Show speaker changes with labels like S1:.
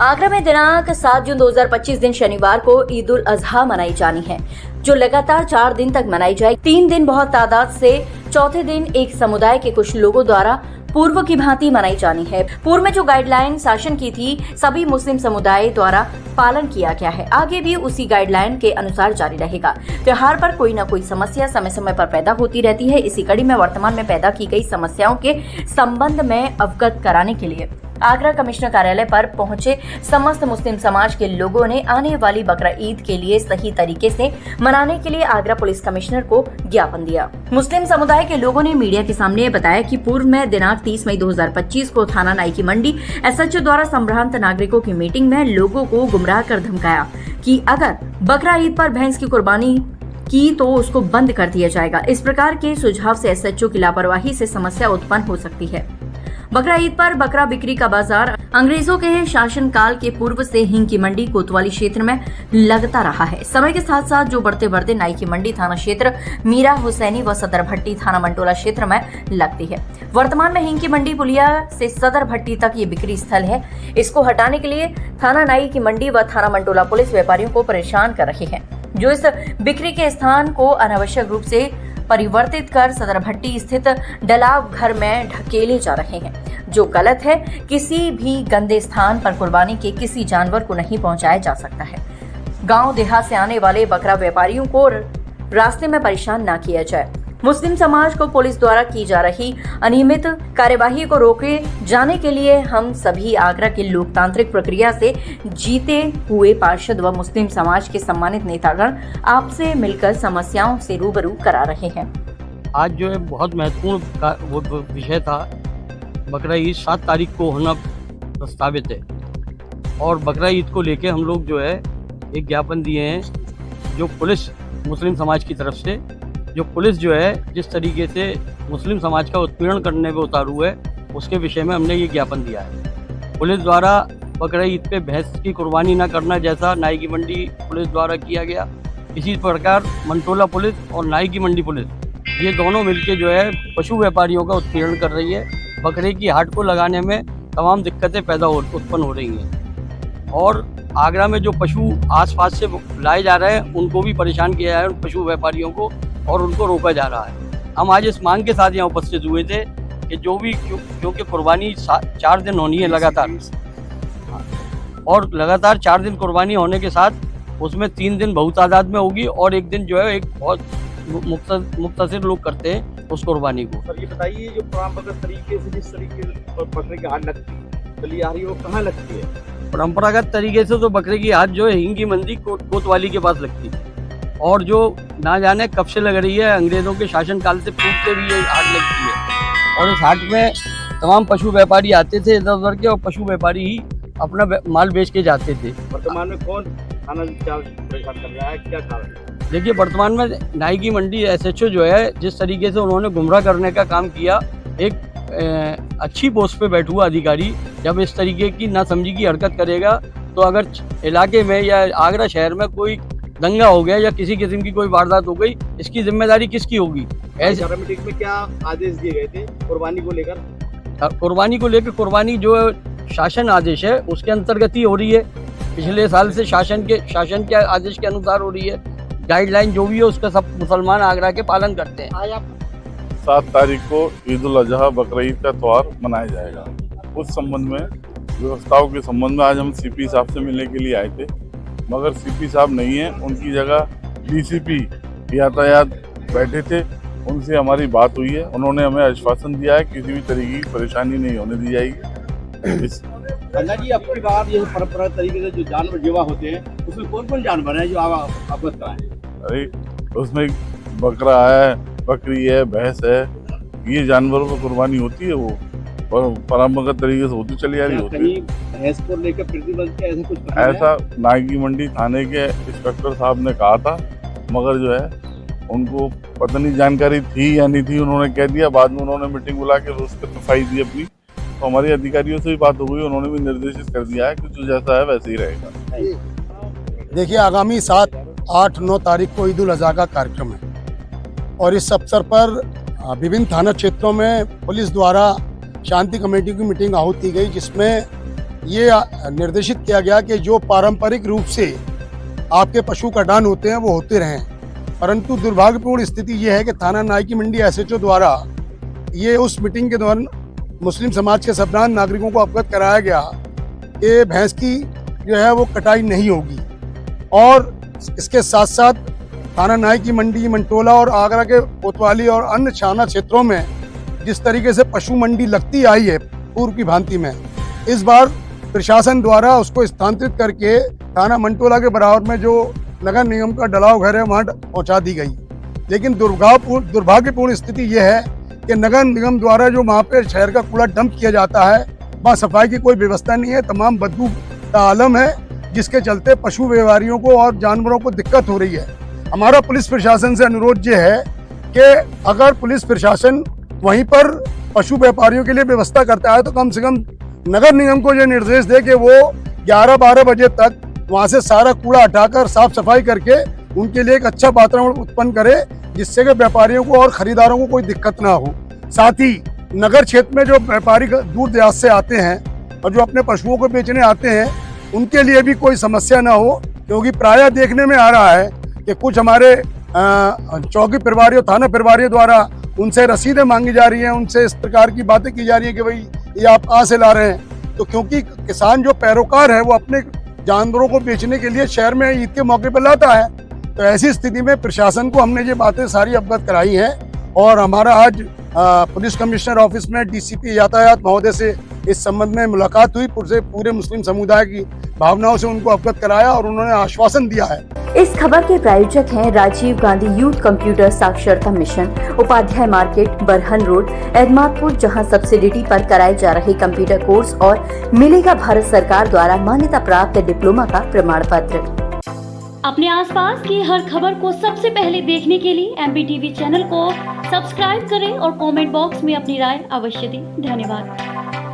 S1: आगरा में दिनांक 7 जून 2025 दिन शनिवार को ईद उल अजहा मनाई जानी है, जो लगातार 4 दिन तक मनाई जाएगी। 3 दिन बहुत तादाद से, चौथे दिन एक समुदाय के कुछ लोगों द्वारा पूर्व की भांति मनाई जानी है। पूर्व में जो गाइडलाइन शासन की थी, सभी मुस्लिम समुदाय द्वारा पालन किया गया है, आगे भी उसी गाइडलाइन के अनुसार जारी रहेगा। त्योहार पर कोई न कोई समस्या समय समय पर पैदा होती रहती है। इसी कड़ी में वर्तमान में पैदा की गई समस्याओं के संबंध में अवगत कराने के लिए आगरा कमिश्नर कार्यालय पर पहुंचे समस्त मुस्लिम समाज के लोगों ने आने वाली बकरा ईद के लिए सही तरीके से मनाने के लिए आगरा पुलिस कमिश्नर को ज्ञापन दिया। मुस्लिम समुदाय के लोगों ने मीडिया के सामने बताया कि पूर्व में दिनांक 30 मई 2025 को थाना नाई की मंडी एसएचओ द्वारा संभ्रांत नागरिकों की मीटिंग में लोगों को गुमराह कर धमकाया कि अगर बकरा ईद पर भैंस की कुर्बानी की तो उसको बंद कर दिया जाएगा। इस प्रकार के सुझाव से एसएचओ की लापरवाही से समस्या उत्पन्न हो सकती है। बकरा ईद पर बकरा बिक्री का बाजार अंग्रेजों के शासन काल के पूर्व से हिंग की मंडी कोतवाली क्षेत्र में लगता रहा है। समय के साथ साथ जो बढ़ते बढ़ते नाई की मंडी थाना क्षेत्र मीरा हुसैनी व सदर भट्टी थाना मंटोला क्षेत्र में लगती है। वर्तमान में हिंग की मंडी पुलिया से सदर भट्टी तक ये बिक्री स्थल है। इसको हटाने के लिए थाना नाई की मंडी व थाना मंटोला पुलिस व्यापारियों को परेशान कर रही है, जो इस बिक्री के स्थान को अनावश्यक रूप से परिवर्तित कर सदर भट्टी स्थित डलाव घर में ढकेले जा रहे हैं, जो गलत है। किसी भी गंदे स्थान पर कुर्बानी के किसी जानवर को नहीं पहुंचाया जा सकता है। गांव देहात से आने वाले बकरा व्यापारियों को रास्ते में परेशान न किया जाए। मुस्लिम समाज को पुलिस द्वारा की जा रही अनियमित कार्यवाही को रोके जाने के लिए हम सभी आगरा के लोकतांत्रिक प्रक्रिया से जीते हुए पार्षद व मुस्लिम समाज के सम्मानित नेतागण आपसे मिलकर समस्याओं से रूबरू करा रहे हैं।
S2: आज जो है बहुत महत्वपूर्ण विषय था। बकरा ईद 7 तारीख को होना प्रस्तावित है और बकरा ईद को लेके हम लोग जो है एक ज्ञापन दिए हैं, जो पुलिस मुस्लिम समाज की तरफ से, जो पुलिस जो है जिस तरीके से मुस्लिम समाज का उत्पीड़न करने पे उतारू है, उसके विषय में हमने ये ज्ञापन दिया है। पुलिस द्वारा बकरा ईद पे भैंस की कुर्बानी न करना जैसा नाई की मंडी पुलिस द्वारा किया गया, इसी प्रकार मंटोला पुलिस और नाई की मंडी पुलिस ये दोनों मिलके जो है पशु व्यापारियों का उत्पीड़न कर रही है। बकरे की हाट को लगाने में तमाम दिक्कतें उत्पन्न हो रही हैं और आगरा में जो पशु आसपास से लाए जा रहे हैं उनको भी परेशान किया जा रहा है, उन पशु व्यापारियों को, और उनको रोका जा रहा है। हम आज इस मांग के साथ यहाँ उपस्थित हुए थे कि जो भी क्योंकि कुर्बानी 4 दिन होनी है लगातार, और लगातार 4 दिन कुर्बानी होने के साथ उसमें 3 दिन बहुत तादाद में होगी और एक दिन जो है एक बहुत मुख्तसर लोग करते हैं उस कुर्बानी को।
S3: सर ये बताइए, जो परंपरागत तरीके से जिस तरीके से बकरे की हाट चली आ रही है वो कहाँ लगती है?
S2: परंपरागत तरीके से तो बकरे की हाट जो है हिंग की मंडी कोतवाली के पास लगती है और जो ना जाने कब से लग रही है, अंग्रेजों के शासन काल से पूर्व से भी ये हाट लगती है और इस हाट में तमाम पशु व्यापारी आते थे इधर उधर के और पशु व्यापारी ही अपना माल बेच के जाते थे।
S3: वर्तमान में कौन थाना परेशान कर रहा है, क्या कारण?
S2: देखिए, वर्तमान में नाई की मंडी एसएचओ जो है जिस तरीके से उन्होंने गुमराह करने का काम किया, एक अच्छी पोस्ट पे बैठा हुआ अधिकारी जब इस तरीके की नासमझी की हरकत करेगा तो अगर इलाके में या आगरा शहर में कोई दंगा हो गया या किसी किस्म की कोई वारदात हो गई, इसकी जिम्मेदारी किसकी होगी?
S3: ऐसे मीटिंग में क्या आदेश दिए गए थे कुर्बानी को लेकर? कुर्बानी जो शासन आदेश है उसके अंतर्गत ही हो रही है। पिछले साल से शासन के आदेश के अनुसार हो रही है। गाइडलाइन जो भी है उसका सब मुसलमान आगरा के पालन करते हैं।
S4: 7 तारीख को ईद उल अजहा बकरा ईद का त्यौहार मनाया जाएगा। उस संबंध में व्यवस्थाओं के संबंध में आज हम सीपी साहब से मिलने के लिए आए थे, मगर सीपी साहब नहीं है, उनकी जगह डीसीपी यातायात बैठे थे। उनसे हमारी बात हुई है, उन्होंने हमें आश्वासन दिया है किसी भी तरीके की परेशानी नहीं होने दी जाएगी।
S3: जी, अपनी बात ये परंपरागत तरीके से जो जानवर जीवा होते हैं उसमें कौन कौन जानवर है जो आप अवगत कराएं?
S4: अरे उसमें बकरा है, बकरी है, भैंस है, ये जानवरों को कुर्बानी होती है, वो परंपरागत तरीके से होती चली आ रही होती है।
S3: भैंस को लेकर प्रतिबंध ऐसा कुछ
S4: ऐसा नाई की मंडी थाने के इंस्पेक्टर साहब ने कहा था, मगर जो है उनको पता नहीं जानकारी थी या नहीं थी, उन्होंने कह दिया। बाद में उन्होंने मीटिंग बुला के उसकी सफाई दी अपनी, तो हमारे अधिकारियों से भी बात हो गई, उन्होंने भी निर्देशित कर दिया है कि जो जैसा है वैसे ही रहेगा।
S5: देखिए, आगामी 7, 8, 9 तारीख को ईद उल अजहा का कार्यक्रम है और इस अवसर पर विभिन्न थाना क्षेत्रों में पुलिस द्वारा शांति कमेटी की मीटिंग आहूत की गई, जिसमें ये निर्देशित किया गया कि जो पारंपरिक रूप से आपके पशु कटान होते हैं वो होते रहें, परंतु दुर्भाग्यपूर्ण स्थिति ये है कि थाना नाई की मंडी SHO द्वारा ये उस मीटिंग के दौरान मुस्लिम समाज के सभ्रांत नागरिकों को अवगत कराया गया कि भैंस की जो है वो कटाई नहीं होगी। और इसके साथ साथ थाना नाई की मंडी, मंटोला और आगरा के कोतवाली और अन्य थाना क्षेत्रों में जिस तरीके से पशु मंडी लगती आई है पूर्व की भांति में, इस बार प्रशासन द्वारा उसको स्थानांतरित करके थाना मंटोला के बराबर में जो नगर निगम का डलाव घर है वहाँ पहुँचा दी गई। लेकिन दुर्भाग्यपूर्ण स्थिति यह है कि नगर निगम द्वारा जो वहाँ पे शहर का कूड़ा डंप किया जाता है वहाँ सफाई की कोई व्यवस्था नहीं है, तमाम बदबू का आलम है, जिसके चलते पशु व्यापारियों को और जानवरों को दिक्कत हो रही है। हमारा पुलिस प्रशासन से अनुरोध ये है कि अगर पुलिस प्रशासन वहीं पर पशु व्यापारियों के लिए व्यवस्था करता है तो कम से कम नगर निगम को ये निर्देश दे कि वो 11-12 बजे तक वहाँ से सारा कूड़ा हटाकर साफ सफाई करके उनके लिए एक अच्छा वातावरण उत्पन्न करे, जिससे कि व्यापारियों को और खरीदारों को कोई दिक्कत ना हो। साथ ही नगर क्षेत्र में जो व्यापारी दूर दराज से आते हैं और जो अपने पशुओं को बेचने आते हैं उनके लिए भी कोई समस्या ना हो, क्योंकि प्रायः देखने में आ रहा है कि कुछ हमारे चौकी प्रभारियों, थाना प्रभारियों द्वारा उनसे रसीदें मांगी जा रही हैं, उनसे इस प्रकार की बातें की जा रही है कि भाई ये आप कहाँ से ला रहे हैं। तो क्योंकि किसान जो पैरोकार है वो अपने जानवरों को बेचने के लिए शहर में ईद के मौके पर लाता है, तो ऐसी स्थिति में प्रशासन को हमने ये बातें सारी अवगत कराई हैं और हमारा आज पुलिस कमिश्नर ऑफिस में DCP यातायात महोदय से इस संबंध में मुलाकात हुई। पूरे मुस्लिम समुदाय की भावनाओं से उनको अवगत कराया और उन्होंने आश्वासन दिया है।
S1: इस खबर के प्रायोजक हैं राजीव गांधी यूथ कंप्यूटर साक्षरता mission, Upadhyay market, Barhan road, Ahmadpur, जहां सब्सिडी पर कराए जा रहे कंप्यूटर कोर्स और मिलेगा भारत सरकार द्वारा मान्यता प्राप्त डिप्लोमा का प्रमाण पत्र।
S6: अपने आसपास की हर खबर को सबसे पहले देखने के लिए MPTV चैनल को सब्सक्राइब करें और कमेंट बॉक्स में अपनी राय अवश्य दें। धन्यवाद।